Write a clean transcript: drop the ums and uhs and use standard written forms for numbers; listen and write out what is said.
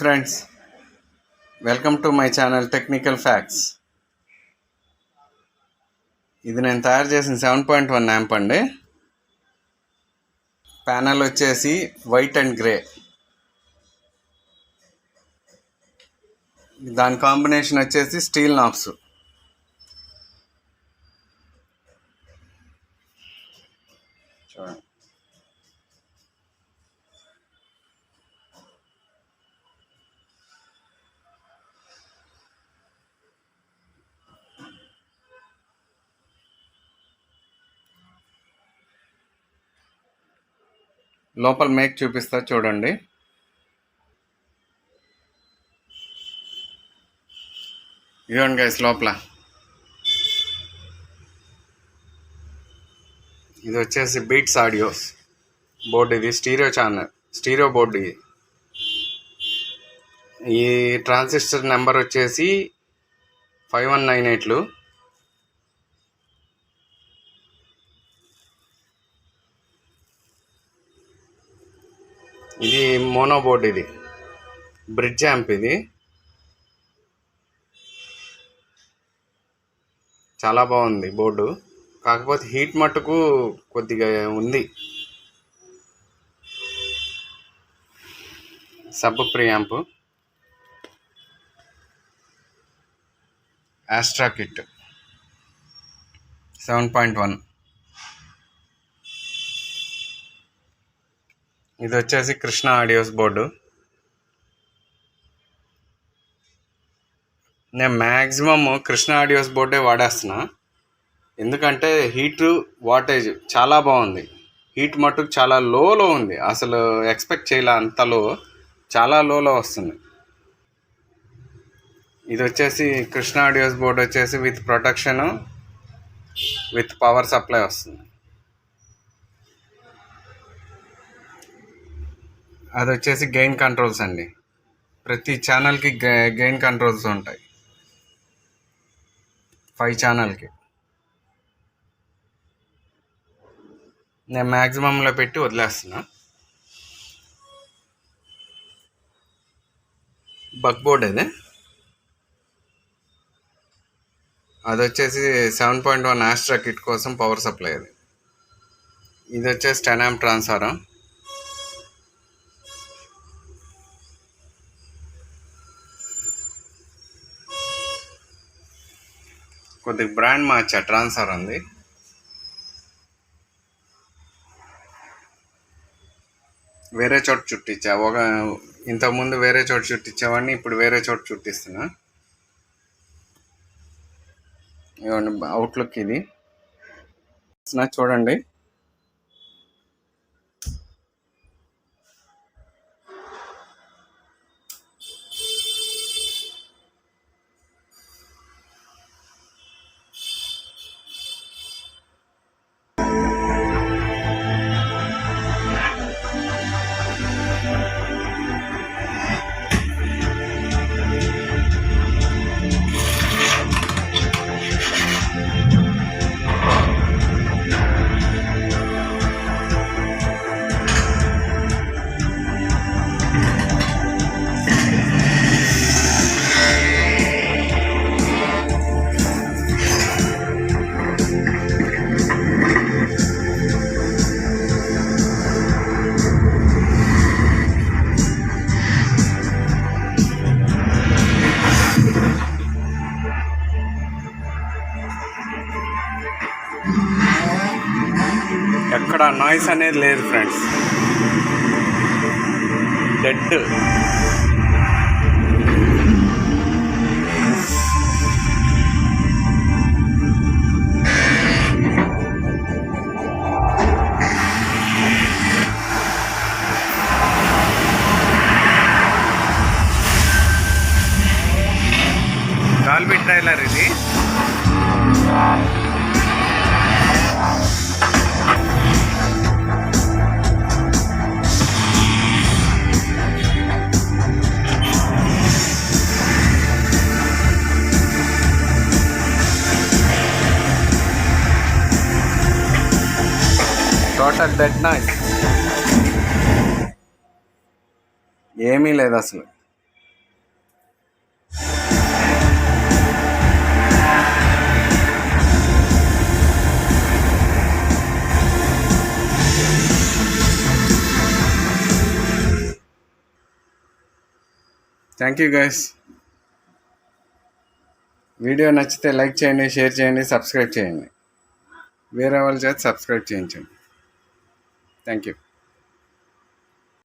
Friends, welcome to my channel technical facts. ఇది నేను తయారు చేసిన 7.1 యాంప్ అండి. ప్యానల్ వచ్చేసి వైట్ అండ్ గ్రే. దాని కాంబినేషన్ వచ్చేసి స్టీల్ నాబ్స్. చూడండి, లోపల మేక్ చూపిస్తా చూడండి. ఇదిగోండి గైస్, లోపల ఇది వచ్చేసి బీట్స్ ఆడియోస్ బోర్డు. ఇది స్టీరియో బోర్డు. ఈ ట్రాన్సిస్టర్ నెంబర్ వచ్చేసి 5198. ఇది మోనో బోర్డు. ఇది బ్రిడ్జ్ యాంప్. ఇది చాలా బాగుంది బోర్డు, కాకపోతే హీట్ మట్టుకు కొద్దిగా ఉంది. Sub pre amp, astra kit 7.1. ఇది వచ్చేసి కృష్ణ ఆడియోస్ బోర్డు. నేను మ్యాక్సిమమ్ కృష్ణ ఆడియోస్ బోర్డే వాడేస్తున్నా, ఎందుకంటే హీటు వాటేజ్ చాలా బాగుంది. హీట్ మట్టుకు చాలా లోలో ఉంది, అసలు ఎక్స్పెక్ట్ చేయలే అంత లో, చాలా లోలో వస్తుంది. ఇది వచ్చేసి కృష్ణ ఆడియోస్ బోర్డు వచ్చేసి with protection with power supply వస్తుంది. అది వచ్చేసి గెయిన్ కంట్రోల్స్ అండి. ప్రతి ఛానల్కి గెయిన్ కంట్రోల్స్ ఉంటాయి, 5 ఛానల్కి. నేను మ్యాక్సిమంలో పెట్టి వదిలేస్తున్నా. బక్ బోర్డ్ అది వచ్చేసి 7.1 ఆస్ట్రా కిట్ కోసం పవర్ సప్లై. ఇది వచ్చేసి 10 amp ట్రాన్స్ఫారం. కొద్దిగా బ్రాండ్ మార్చా, ట్రాన్స్ఫర్ ఉంది. వేరే చోట చుట్టించా. ఇంతకుముందు వేరే చోట చుట్టించేవాడిని, ఇప్పుడు వేరే చోట చుట్టిస్తున్నా. ఇవ్వండి అవుట్లుక్. ఇది చూడండి. ఎక్కడ నాయిస్ అనేది లేదు ఫ్రెండ్స్, డెడ్. డాల్బీ ట్రైలర్ ఇది. టోటల్ డెడ్ నాయిస్, ఏమీ లేదు అసలు. Thank you guys. వీడియో నచ్చితే లైక్ చేయండి, షేర్ చేయండి, సబ్స్క్రైబ్ చేయండి. వేరే వాళ్ళ చేత సబ్స్క్రైబ్ చేయించండి. Thank you.